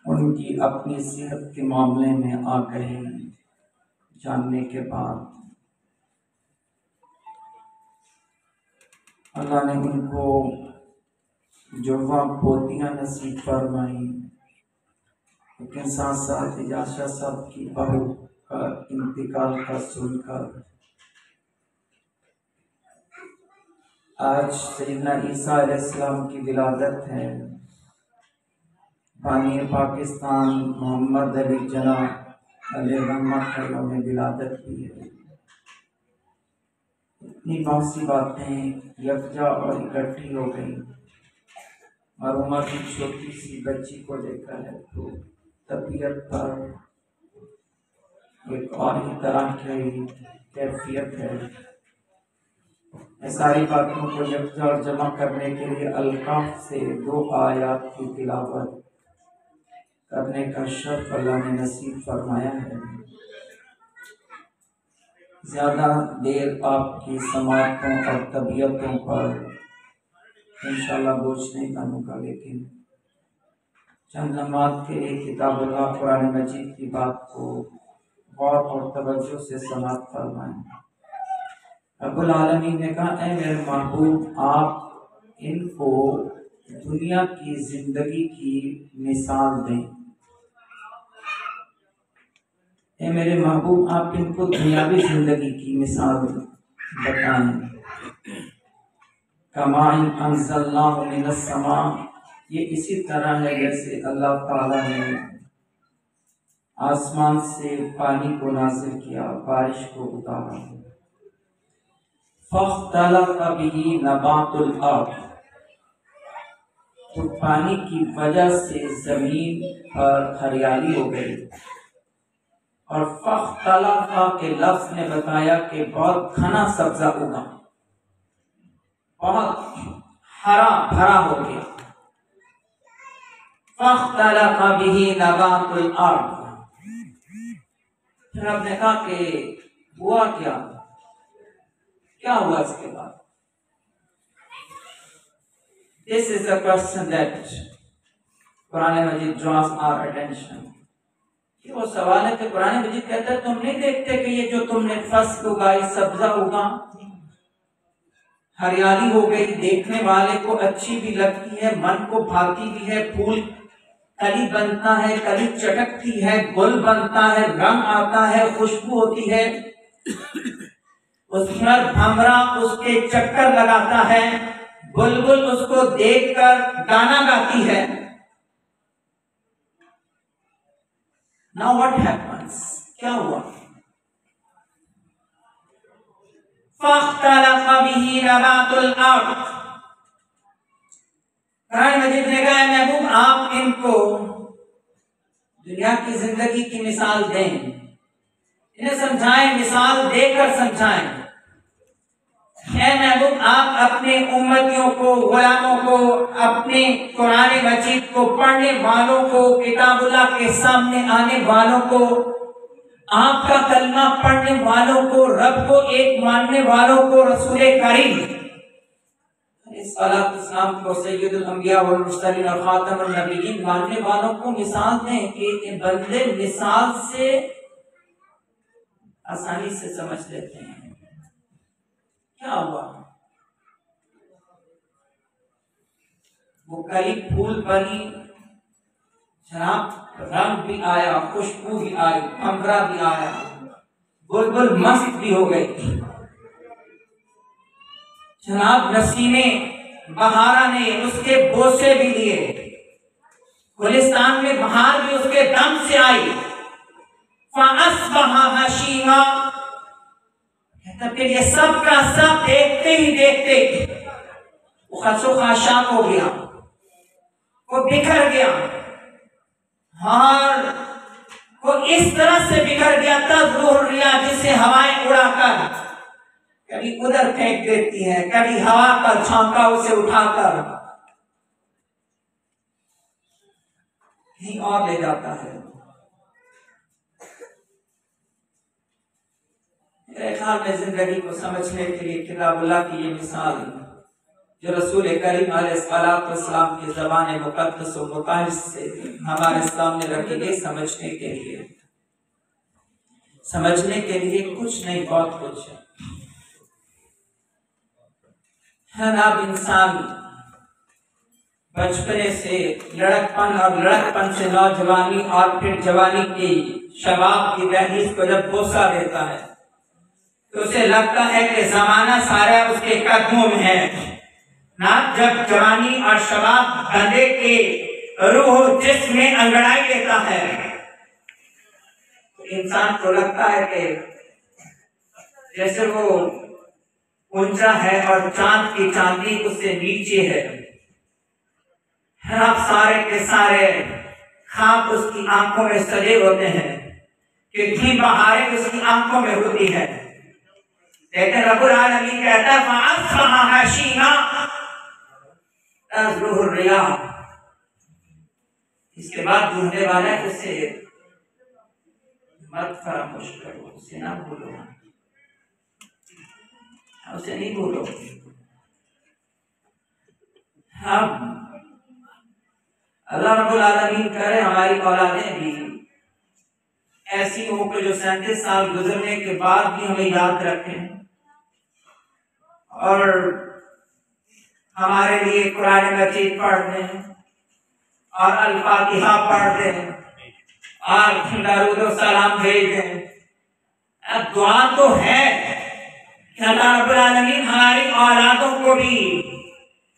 उनकी अपनी सेहत के मामले में आगाही जानने के बाद अल्लाह ने उनको जुड़वा पोतियाँ नसीब फरमाई, लेकिन साथ साथ इजाज़ा साहब की बहू का इंतकाल का सुनकर आज सैयदना ईसा अलैहिस्सलाम की विलादत है। बानी पाकिस्तान मोहम्मद अली जना अलैहिर्रहमत में विलादत की है। इतनी बहुत सी बातें यकजा और इकट्ठी हो गई और उम्र की छोटी सी बच्ची को देखा है तो तबीयत पर एक और ही तरह की कैफियत है। सारी बातों को यकजा और जमा करने के लिए अल-कहफ से 2 आयात की तिलावत करने का शर्फ अल्लाह ने नसीब फरमाया है। ज़्यादा देर आपकी समातों और तबीयतों पर इंशाअल्लाह बोझ नहीं बनूंगा, लेकिन चंद लम्हात के लिए किताबुल्लाह कुरान मजीद की बात को गौर और तवज्जो से समात फरमाएं। रब्बुल आलमीन ने कहा, ऐ मेरे महबूब, आप इनको दुनिया की जिंदगी की मिसाल दें। ऐ मेरे महबूब, आप इनको दुनियावी जिंदगी की मिसाल बताएं। कमाइन अंज़लनाहु मिनस समा, ये इसी तरह है जैसे अल्लाह ताला ने आसमान से पानी को नाज़िल किया, बारिश को उतारा। फ़ख्तलफ़ बिही नबातुल अर्ज़, तो पानी की वजह से जमीन पर हरियाली हो गई। और फ़ख्तलफ़ के लफ्ज़ ने बताया कि बहुत घना सब्जा उगा, बहुत हरा भरा हो गया। फ़ख्तलफ़ बिही नबातुल अर्ज़, फिर आपने कहा कि हुआ क्या हुआ इसके बाद? This is the question that Quran Majeed draws our attention। ये वो सवाल है कि कुरान मजीद कहता है तुम नहीं देखते कि ये जो तुमने फसल उगाई, सब्जा उगा, हरियाली हो गई, देखने वाले को अच्छी भी लगती है, मन को भाती भी है, फूल कली बनता है, कली चटकती है, गुल बनता है, रंग आता है, खुशबू होती है, उस पर भंवरा उसके चक्कर लगाता है, बुलबुल उसको देखकर गाना गाती है। Now what happens? क्या हुआ? फ़ख्तलफ़ बिही नबातुल अर्ज़, कुरान मजीद ने कहा, महबूब आप इनको दुनिया की जिंदगी की मिसाल दें, इन्हें समझाएं, मिसाल देकर समझाएं। ऐ महबूब आप अपने उम्मतियों को, गुलामों को, अपने कुरान मजीद को पढ़ने वालों को, किताबुल्लाह के सामने आने वालों को, आपका कलमा पढ़ने वालों को, रब को एक मानने वालों को, रसूल करीम सलाम को सय्यदुल अंबिया वल मुरसलीन और खातमुन नबिय्यीन मानने वालों को मिसाल दें कि बंदे मिसाल से आसानी से समझ लेते हैं। क्या हुआ? वो कली फूल बनी, जनाब रंग भी आया, खुशबू भी आई, भंवरा भी आया, बुलबुल मस्त भी हो गई, जनाब नसीमे बहारा ने उसके बोसे भी लिए, गुलिस्तान में बहार भी उसके दम से आई। फ़अस्बहा हशीमा, फिर ये सब का सब देखते ही देखते वो खसो खाशाक हो गया, वो बिखर गया, और वो इस तरह से बिखर गया तज़रूर रिया, जिसे हवाएं उड़ाकर कभी उधर फेंक देती है, कभी हवा का झोंका उसे उठाकर कहीं और ले जाता है। मेरे ख्याल में जिंदगी को समझने के लिए किताबुल्लाह की ये मिसाल जो रसूल करीम अलैहिस्सलाम की ज़बान मुक़द्दस व मुताहिर से हमारे सामने रखी गई समझने के लिए कुछ नहीं बहुत कुछ है। अब इंसान बचपने से लड़कपन और लड़कपन से नौजवानी और फिर जवानी की शबाब की दहलीज को जब बोसा देता है तो उसे लगता है कि जमाना सारा उसके कदमों में है ना। जब जवानी और शबाब बंदे के रूह जिस्म अंगड़ाई लेता है तो इंसान को लगता है कि जैसे वो ऊंचा है और चांद की चांदी उससे नीचे है। आप सारे के सारे ख्वाब उसकी आंखों में सजे होते हैं, कितनी बहारें उसकी आंखों में होती है, लेकिन रब्बुल आलमीन कहता है इसके बाद ढूंढने वाला है उसे मत फरामोश करो, उसे ना भूलो, उसे नहीं भूलो। हम अल्लाह रब्बुल आलमीन करे हमारी औलादें भी ऐसी हो कि जो 37 साल गुजरने के बाद भी हमें याद रखें और हमारे लिए कुरान मजीद पढ़ दें और अल फातिहा पढ़ दें और दरूद व सलाम भेज दें। अब दुआ तो है कि अल्लाह रब्बुल आलमीन हमारी औलादों को भी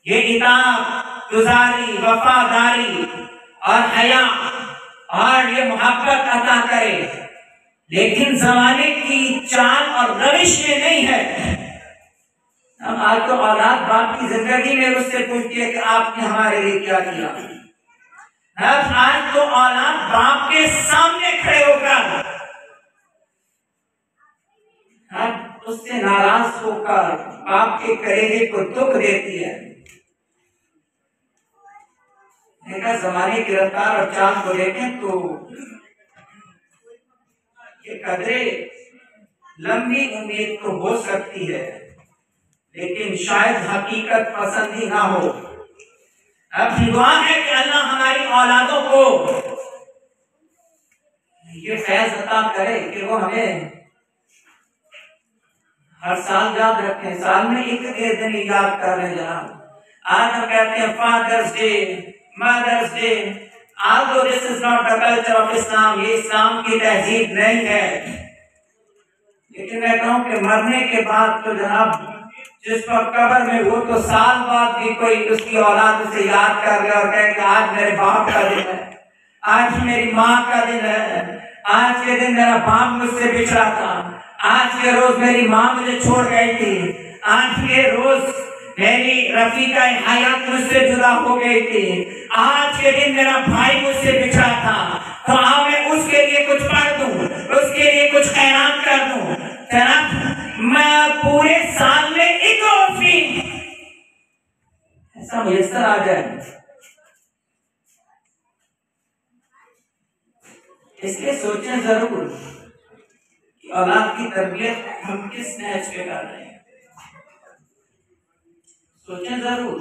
ये इताअत गुजारी, वफादारी और हया और ये मोहब्बत अता करे, लेकिन जमाने की चाल और रविश में नहीं है। हम आज तो औलाद बाप की जिंदगी में उससे पूछती है कि आपने हमारे लिए क्या किया। आज तो औलाद बाप के सामने खड़े होकर उससे नाराज होकर बाप के कलेजे को दुख देती है। जमाने की रफ्तार और चाल को देखें तो ये कदरे लंबी उम्मीद तो हो सकती है, लेकिन शायद हकीकत पसंद ही ना हो। अब दुआ है कि अल्लाह हमारी औलादों को ये फैज अता करे कि वो हमें हर साल याद रखें, साल में एक दिन याद कर रहे हैं। आज हम कहते हैं Father's Day, Mother's Day, although this is not the culture of Islam, ये इस्लाम की तहजीब नहीं है, लेकिन मैं कहूँ कि मरने के बाद तो जनाब जिस पर कब्र में हो तो साल बाद भी कोई उसकी औलाद उसे याद कर ले और कहे कि आज मेरे बाप का दिन है, आज मेरी माँ का दिन है, आज के दिन मेरा बाप मुझसे बिछड़ा था, आज के रोज मेरी माँ मुझे छोड़ गई थी, आज के रोज मेरी रफीका हयात मुझसे जुदा हो गई थी, आज के दिन मेरा भाई मुझसे बिछड़ा था, तो आओ मैं उसके लिए कुछ पढ़ दूं, उसके लिए कुछ खैरात कर दूं। जनाब मैं पूरे साल में एक ऐसा मुयस्सर आ जाए, इसलिए सोचें जरूर कि औलाद की तरबियत हम किस नहज पे कर रहे हैं। सोचें जरूर।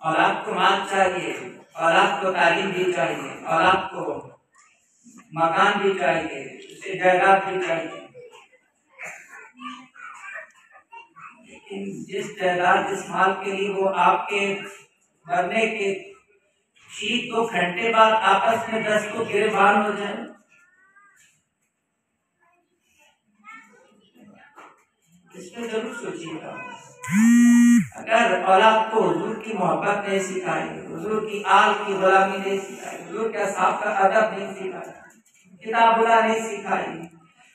औलाद को माल चाहिए, औलाद को तालीम भी चाहिए, औलाद को मकान भी चाहिए, उसे जायदाद भी चाहिए, लेकिन जिस जायदाद जिस माल के लिए वो आपके मरने के ठीक 2 घंटे बाद आपस में 10 को गिरफ्तार हो जाए, इस पर जरूर सोचिएगा। अगर औलाद को हुजूर की मोहब्बत नहीं सिखाई, हुजूर की आल की गुलामी नहीं सिखाई, हुजूर के असहाब का अदब नहीं सिखाया, किताबुल्लाह नहीं सिखाई,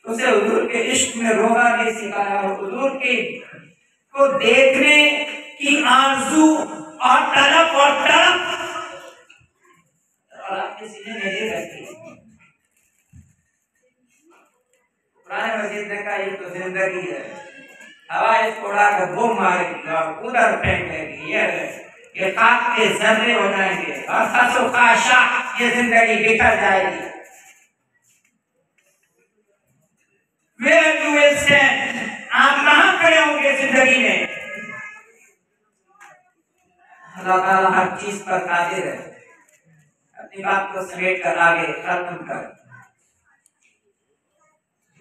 उसे हुजूर के इश्क में रोना नहीं सिखाया, हुजूर के को देखने की आरज़ू और तड़प औलाद के सीने में नहीं रहती। कुरान मजीद ने कहा ये तो जिंदगी है, हवा इसको उड़ाकर बूम मारेगी और उधर फेंकेगी, ये खाक के जर्रे हो जाएंगे और खसो खाशा ये जिंदगी बिखर जाएगी। Where you will stand, आप कहाँ बड़े होंगे जिंदगी में। अल्लाह ताला हर चीज पर कादिर है। अपनी बात को समेट कर आगे खत्म कर।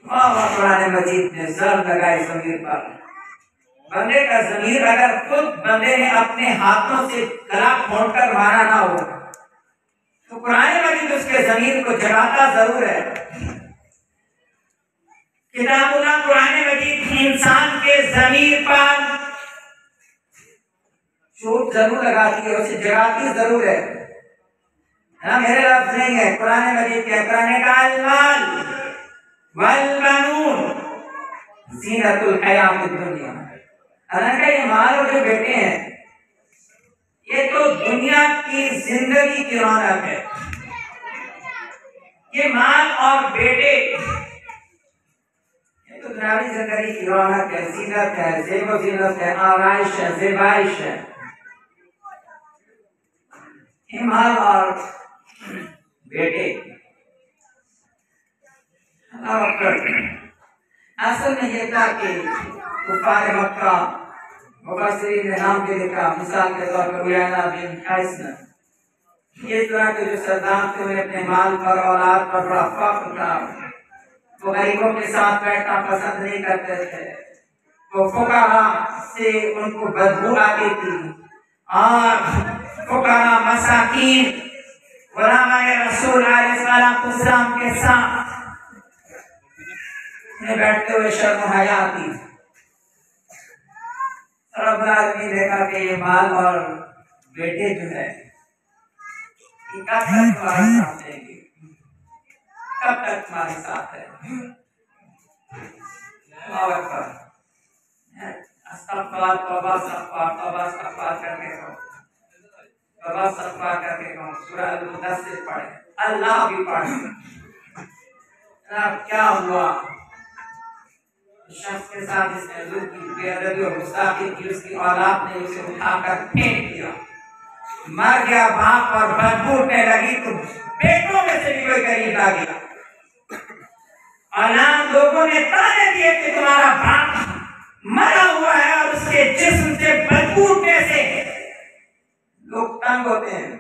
कुरान मजीद ने जर लगाई जमीर पर। बंदे का जमीर अगर खुद बंदे ने अपने हाथों से गला खोलकर मारा ना हो तो कुरान मजीद उसके जमीर को जगाता जरूर है। किताबुल्लाह कुरान मजीद इंसान के जमीर पर चोट जरूर लगाती है, उसे जगाती जरूर है। मेरे लफ्ज नहीं है, कुरान मजीद के कुरान का अल-माल वल बनून ज़ीनतुल हयातिद दुनिया। हालांकि ये माल और जो बेटे हैं ये तो दुनिया की जिंदगी की रौनक है। ये माल और बेटे ये तो दुनियावी जिंदगी की रौनक है, जीनत है, ज़ेब व ज़ीनत है, आराइश है, ज़ेबाइश है। ये माल और बेटे असल में ये था कि कुफार मक्का मुफस्सिरीन ने नाम के लिखा, मिसाल के तौर पर उयाना बिन कैस ने इस तरह के जो सरदार थे उन्हें अपने माल पर औलाद पर बड़ा फख्र था। वो गरीबों के साथ बैठना पसंद नहीं करते थे। वो फुकरा से उनको बदबू आती थी और फुकरा मसाकीन गुलामाए रसूल अलैहिस्सलाम के साथ बैठते हुए शर्म हया आती। रब्बुल आलमीन ने कहा कि ये माल और बेटे जो है ये कब तक तुम्हारे साथ रहेंगे, कब तक तुम्हारे साथ है। अस्तग़फ़िर तौबा करके कहो, तौबा करके कहो। सूरह अल-मुदस्सिर पढ़े, अल्लाह भी पढ़े। क्या हुआ शख्स के साथ इसने जुल्म की, बेअदबी और गुस्ताखी की, उसकी औलाद ने उसे उठाकर फेंक दिया, मर गया बाप और बदबू उठने लगी तो बेटों में से भी कोई करीब आ गया। औलाद लोगों ने ताने दिए कि तुम्हारा बाप मरा हुआ है और उसके जिस्म से बदबू उठने से लोग तंग होते हैं।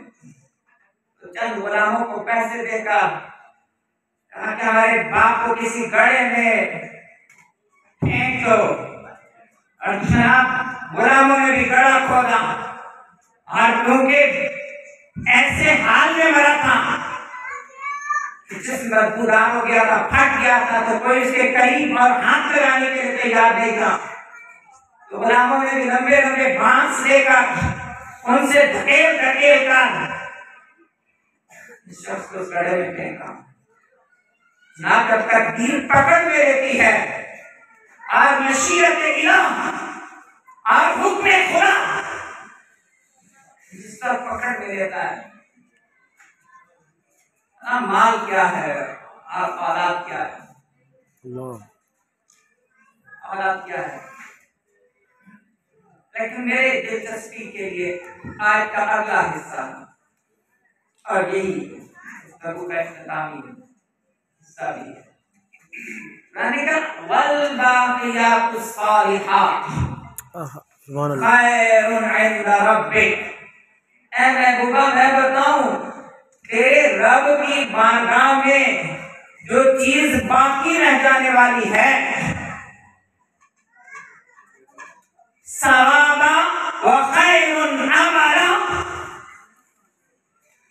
तो चंद गुलामों को पैसे देकर कहा कि हमारे बाप को किसी गड्ढे में फेंक दो। और जनाब गुलामों ने भी गड्ढा खोदा और क्योंकि ऐसे हाल में मरा था जिसम बदबूदार हो गया था, फट गया था, तो कोई उसके करीब और हाथ लगाने के लिए तैयार नहीं था। तो गुलामों ने भी लंबे लंबे बांस लेकर उनसे धकेल धकेल कर इस शख्स को उस गड्ढे में फेंका। ना जब तक दीन पकड़ में लेती है और मशीयत इलाह और हुक्म खुदा जिस पर पकड़ में लेता है। माल क्या है और औलाद क्या है, औलाद क्या है। लेकिन मेरे दिलचस्पी के लिए आज का अगला हिस्सा और यही हिस्सा भी है वल्बाक़ियातुस सालिहात खैरुन इंदा रब्बिक। ऐ महबूबा मैं बताऊं तेरे रब की बारगाह में जो चीज बाकी रह जाने वाली है सवाबा व खैरुन अमला,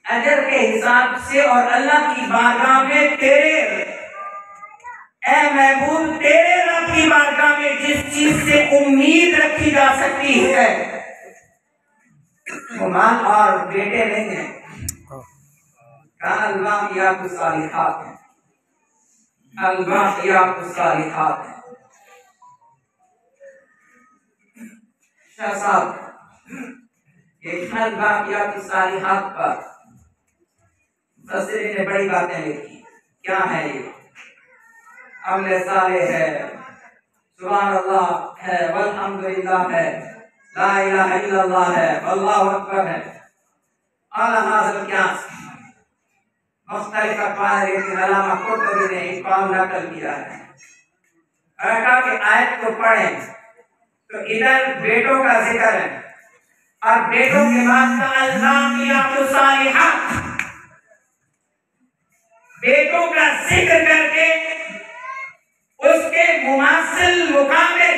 अजर के हिसाब से और अल्लाह की बारगाह में तेरे ऐ महबूब तेरे रब की बारगाह में जिस चीज से उम्मीद रखी जा सकती है वो माल और बेटे नहीं है। अल-बाक़ियातुस सालिहात है, अल-बाक़ियातुस सालिहात है। शाह साहब ये अल-बाक़ियातुस सालिहात पर मुफस्सिरीन ने बड़ी बातें लिखी। क्या है ये? अमल सालेह है, सुभान अल्लाह है, वल्हम्दुलिल्लाह है, ला इलाहा इल्लल्लाह है, अल्लाहु अकबर है। आला हाज़िल क़ियास मुख्तलिफ अक़वाल लेकिन अल्लामा कुर्तुबी ने एक कौल नकल किया है। कहा कि आयत को पढ़ें तो इधर बेटों का जिक्र है और बेटों के बाद का अल-बाक़ियातुस सालिहात, बेटों का जिक्र करके उसके मुमासिल मुकाबिल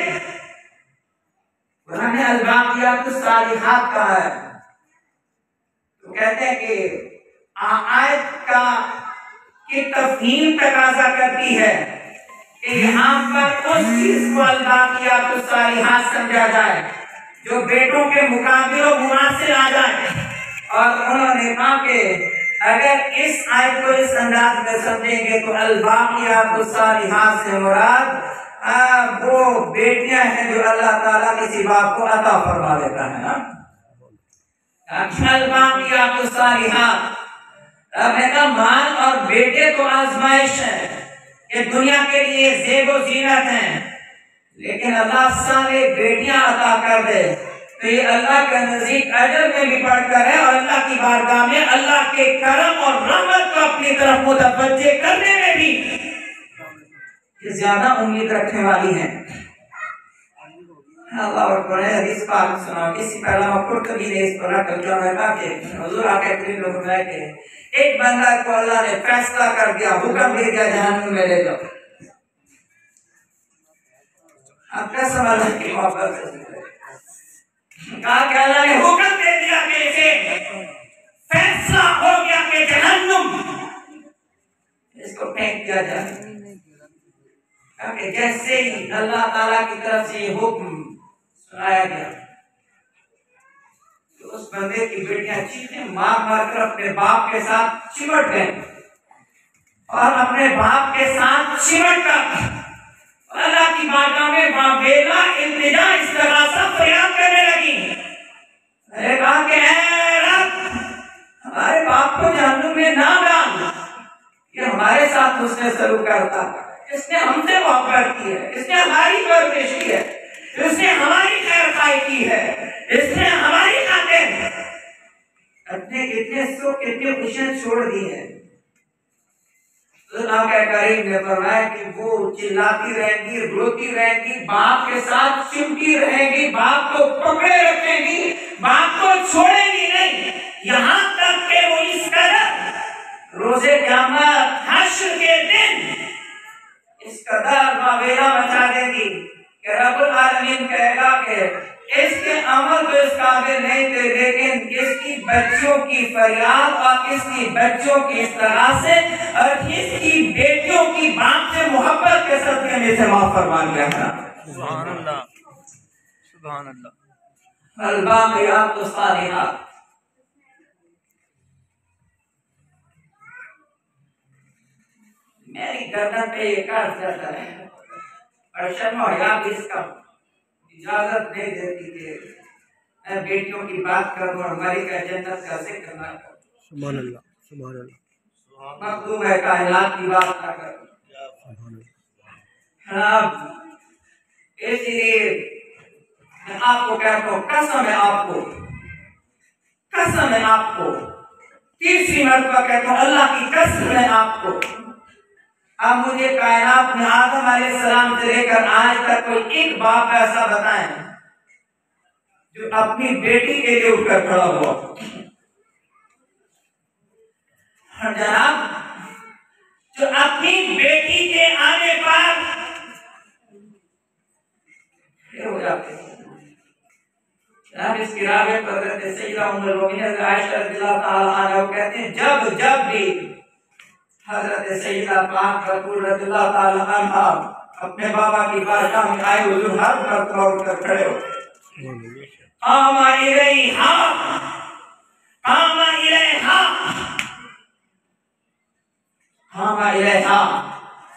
उन्होंने अल-बाक़ियातुस सालिहात कहा है। तो कहते हैं कि आयत का की तफ़हीम तकाज़ा करती है कि यहाँ पर उस चीज को अल-बाक़ियातुस सालिहात समझा जाए जो बेटों के मुकाबिल और मुमासिल आ जाए। और उन्होंने कहा कि अगर इस आयत को इस अंदाज में समझेंगे तो अल-बाक़ियातुस सालिहात से मुराद वो बेटियां हैं जो अल्लाह ताला किसी बाप को अता फरमा देता है ना। अल-बाक़ियातुस सालिहात माल और बेटे तो आजमाइश है, ये दुनिया के लिए ज़ेबो ज़ीनत हैं, लेकिन अल्लाह साले बेटियां अता कर दे तो ये अल्लाह के नजदीक अजर में भी बढ़कर है और अल्लाह की बारगाह में अल्लाह के करम और रहमत को अपनी तरफ मुतवज्जे करने में भी ये ज्यादा उम्मीद रखने वाली है। अल्लाह हदीस पाक सुना, इसी पहला कुर्तुबी ने इस पर नकल किया है कि हुजूर आके करीम लोग फरमाए कि एक बंदा को अल्लाह ने फैसला कर दिया, हुक्म दे दिया जहन्नुम में ले जाओ। अब कैसा अल्लाह की मोहब्बत से कहा कि अल्लाह ने हुक्म दे दिया कि इसे फैसला हो गया कि जहन्नुम इसको फेंक दिया जाए। जैसे ही अल्लाह ताला की तरफ से ये हुक्म सुनाया गया तो उस बंदे की बेटियां चीखें मार मार कर अपने बाप के साथ चिमट गए और अपने बाप के साथ चिमट कर अल्लाह की बारगाह में बेला इल्तिजा इस तरह से फरियाद करने लगी। अरे कहा कि ऐ रब, हमारे बाप को जहन्नुम में ना डाल, ये हमारे साथ उसने सलूक करता, इसने हमसे मोहब्बत की है, इसने हमारी परवरिश की है, इसने हमारी खैरखाई की है, इसने हमारी खातिर अपने कितने सुख कितनी खुशियां छोड़ दी है। अल्लाह के करीम ने फरमाया कि वो चिल्लाती रहेंगी, रोती रहेंगी, बाप के साथ चिमटी रहेंगी, बाप को पकड़े रखेंगी, बाप को छोड़ेंगी नहीं, यहाँ तक कि वो इस कदर रोज़े क़यामत हश्र के दिन इस कदर वावेला मचा देगी कि रब्बुल आलमीन कहेगा कि इसके अमल तो इस काबिल नहीं थे, लेकिन इसकी बच्चों की फरियाद और इसकी बच्चों की इस तरह से और इसकी बेटियों की बाप से मोहब्बत के सदक़े में से माफ फरमा दिया था। सुभान अल्लाह, सुभान अल्लाह। अल-बाक़ियातुस सालिहात, मेरी गर्दन पे ये कर्ज रहता है और शर्म और हया भी इसका इजाजत नहीं देती कि मैं बेटियों की बात करूं और मरी का जन्नत का जिक्र ना करूं। सुभान अल्लाह, सुभान अल्लाह। मखदूम है कायनात की बात ना करूं। इसलिए मैं आपको कहता हूं, कसम है आपको, कसम है आपको, तीसरी मरतबा कहता हूं अल्लाह की कसम है आपको, अब मुझे कायनात में आदम अलैहिस्सलाम से लेकर आज तक कोई एक बाप ऐसा बताएं जो अपनी बेटी के लिए उठकर खड़ा हुआ। जनाब, जो अपनी बेटी के आने पर हो जाते हैं। इसकी रावियत हज़रत सैयदा उम्मुल मोमिनीन आयशा रज़ियल्लाहु ताला अन्हा कहते हैं, जब भी हज़रत सैयदा पाक रसूल रज़ियल्लाहु ताला अन्हा अपने बाबा की बारगाह में आए, हुजूर हर मरतबा उठकर खड़े हो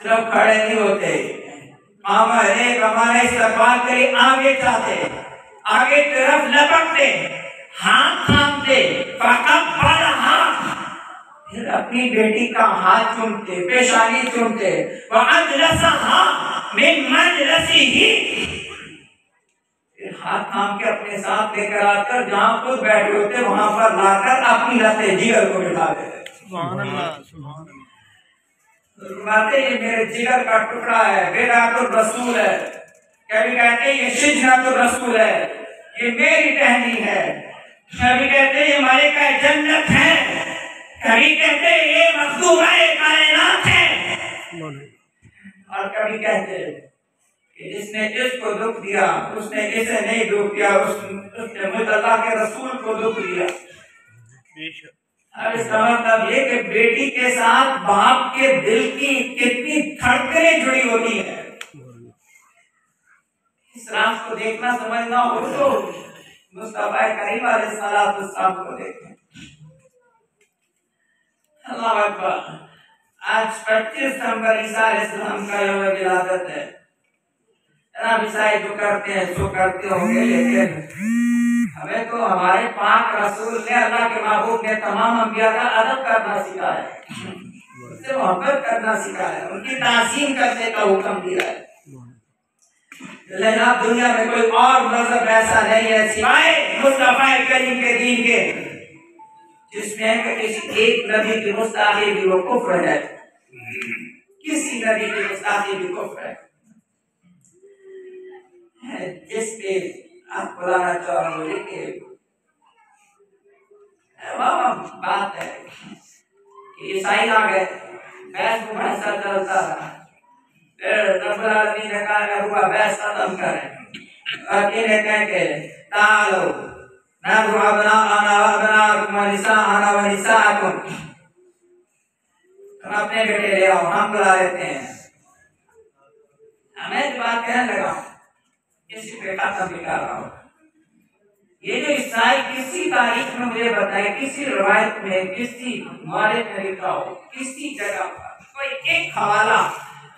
सिर्फ खड़े नहीं होते, हमारे इस्तक़बाल के लिए आगे जाते, आगे तरफ लपकते, हाथ थामते, फिर अपनी बेटी का हाथ चूमते, पेशानी चूमते, फिर हाथ थाम के अपने साथ लेकर आकर जहाँ खुद बैठे होते वहां पर लाकर अपनी लते जिगर को बिठा देते। सुभान अल्लाह, सुभान अल्लाह। ये मेरे जिगर का टुकड़ा है, बेरातुर रसूल है, कभी कहते ये शिजरतुर रसूल है, ये मेरी टहनी है, कभी कहते ये मलिका जन्नत है, कभी कहते ये मखदूमा कायनात है, और कभी कहते कि जिसने इसको दुख दिया उसने इसे नहीं दुख दिया, उसने मुझ अल्लाह के रसूल को दुख दिया। अब इसका मतलब ये कि बेटी के साथ बाप के दिल की कितनी धड़कनें जुड़ी होती है। इस राज को देखना समझना हो तो मुस्तफा करीम अलैहिस्सलाम को देखें। अल्लाह अकबर। आज 25 दिसंबर ईसा अलैहिस्सलाम का यौम विलादत है। जनाब ईसाई जो करते हैं सो करते होंगे, लेकिन हमें तो हमारे पाक रसूल ने, अल्लाह के महबूब ने तमाम अंबिया का अदब करना सिखाया है, उससे मोहब्बत करना सिखाया है, उनकी ताज़ीम करने का हुक्म दिया है। लेकिन अब दुनिया में कोई और मजहब ऐसा नहीं है सिवाय मुस्तफा करीम के दीन के जिसमें किसी एक नबी की गुस्ताखी भी वो कुफ्र है, किसी नबी की गुस्ताखी भी कुफ्र है। जिस पे आप बुलाना चाहोगे कि बात है कि ईसाई आ गए, बहस मुबाहिसा चलता रहा, फिर रब्बुल आलमीन ने कहा हुआ बहस खत्म करें और इन्हें कह के तालो नदु अबनाअना व अबनाअकुम व निसाअना व निसाअकुम, तुम अपने बेटे ले आओ, हम बुला लेते हैं। मैं जो बात कहने लगा किसी पे खत्म भी कर रहा हूँ। ये जो ईसाई किसी तारीख में मुझे बताए, किसी रवायत में, किसी मौलिक में लिखा हो, किसी जगह पर कोई एक हवाला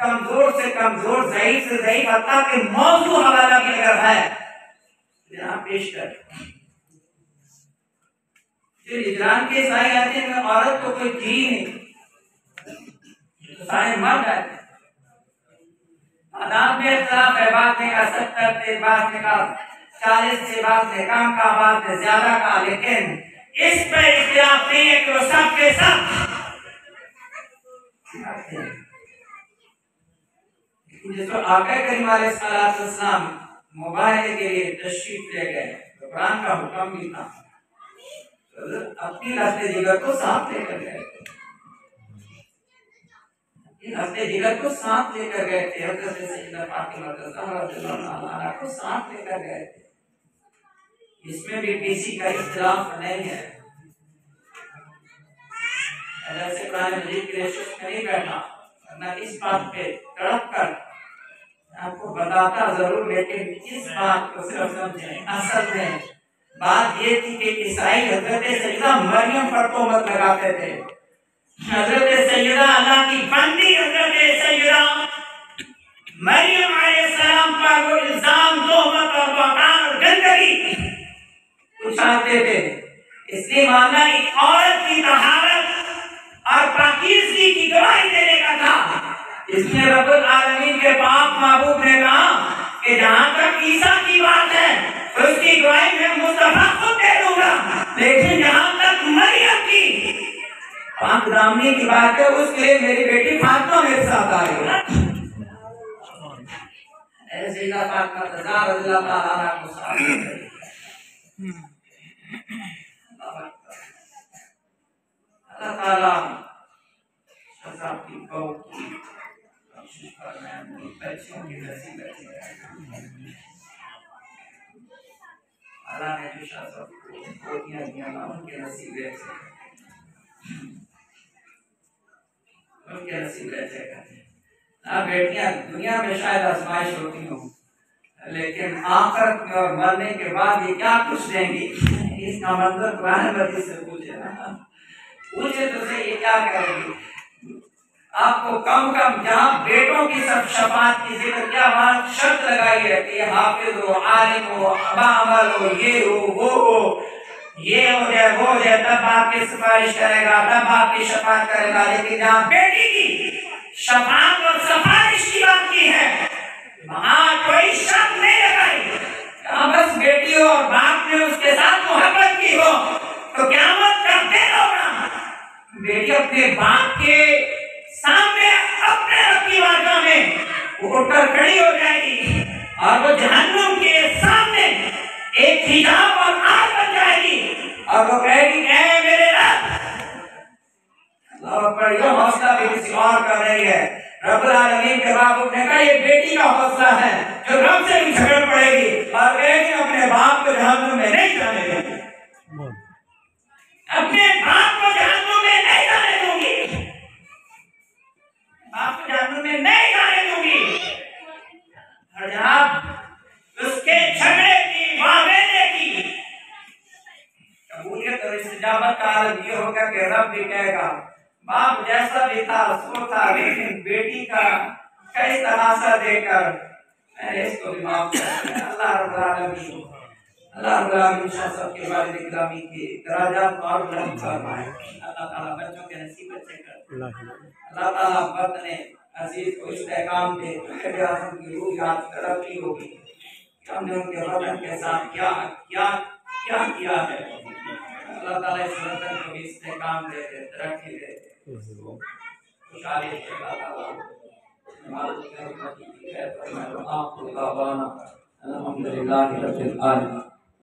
कमजोर से कमजोर, ज़ईफ से ज़ईफ, हत्ता कि मौजू हवाला भी अगर है यहाँ पेश कर। जो इजरान के ईसाई आते हैं औरत तो कोई थी नहीं, तो सारे मर जाते। आदाब में इख्तिलाफ है, बात ने का 70 से, बात ने का 40 से, बात ने कम का, बात ने ज्यादा का, लेकिन इस पर इख्तिलाफ नहीं है कि वो सब के सब। जिसको आका करीम अलैहिस्सलाम मुबारक के लिए तशरीफ ले गए, तो कुरान का हुक्म भी था, तो अपनी रास्ते जिगर को साथ लेकर गए, अपने जिगर को साथ लेकर गए थे, हज़रत सैयदा फातिमा रज़ियल्लाहु अन्हा को साथ लेकर गए थे। इसमें भी किसी का इख्तिलाफ नहीं है। ऐसे कुरान मजीद के रेशुस में नहीं बैठा, वरना इस बात पे तड़प कर आपको बताता जरूर, लेकिन इस बात को सिर्फ समझें। असल में बात ये थी कि ईसाई हज़रत सैयदा मरियम पर तोहमत लगाते थे। हज़रत सैयदा अल्लाह की बंदी हज़रत सैयदा मरियम अलैहिस्सलाम पर वो इल्जाम, तोहमत और बहतान और गंदगी उछालते थे। इसलिए मामला एक औरत की तहारत और पाकीज़गी की गवाही देने का था। इसलिए रब्बुल आलमीन के पाक महबूब ने कहा कि जहाँ तक ईसा की बात है तो उसकी गवाही मैं मुस्तफा खुद दे दूंगा, लेकिन जहाँ तक मरियम की पाक दामनी की बात है उसके लिए मेरी बेटी फातिमा मेरे साथ आएगी। ऐसे ही फातिमा रज़ियल्लाहु अन्हा को साथ अल्लाह ताला सबकी बहू की बच्चों की नसीब अल्लाह ने जो शासक को दिया उनके नसीब उनके नसीब ऐसे ना। बेटियां दुनिया में शायद आजमाइश होती हो, लेकिन आखिरत में और मरने के बाद ये क्या कुछ देंगी, इसका मंजर कुरान मजीद से पूछे ना, पूछे तो सही ये क्या करेंगे। आपको कम जहाँ बेटों की सब शफात की जिक्र क्या, वहाँ शर्त लगाई है कि हाफिज हो, आलिम हो, अबामल हो, ये हो, वो हो, ये हो जाए, वो हो जाए, तब आपकी सिफारिश करेगा, तब आपकी शफात करेगा। लेकिन जहाँ बेटी की शफात और सिफारिश की बात की है, वहाँ कोई शर्त नहीं लगाई। जहाँ बस बेटी हो और बाप ने उसके साथ मोहब्बत की हो तो क़यामत का दिन होगा, बेटी अपने बाप के सामने अपने रब की बारगाह में उठकर खड़ी हो जाएगी और और कहेगी ऐ मेरे रब। अल्लाह पर यह हौसला भी किसी और का नहीं है। रब्बुल आलमीन के महबूब ने कहा ये बेटी का हौसला है जो रब से भी झगड़ पड़ेगी और कहेगी अपने बाप को जहन्नुम में नहीं जाने दूंगी, अपने बाप को जहन्नुम में नहीं जाने दूंगी, बाप को जहन्नुम में नहीं जाने दूंगी। और जनाब उसके झगड़े की वावेदे की कबूलियत और इस्तिजाबत का आलम ये होगा कि रब भी कहेगा बाप जैसा भी था सो था, लेकिन बेटी का कई तमाशा देकर मैंने इसको भी माफ कर दिया। अल्लाह रब्बुल आलमीन सबके वालिद गिरामी के दराजात और बुलंद फरमाए। अल्लाह ताला बच्चों के नसीब अच्छे कर। अल्लाह ताला वतन अजीज को इस्तेकाम दे, वज़ीर आज़म की रूहात तरक्की होगी। हमने उनके वतन के साथ क्या क्या क्या किया है। अल्लाह ताला इस वतन को भी इस्तेकाम दे, तरक्की दे, खुशहाली दे। अल्लाह ताला अल्हम्दुलिल्लाह रब्बिल आलमीन।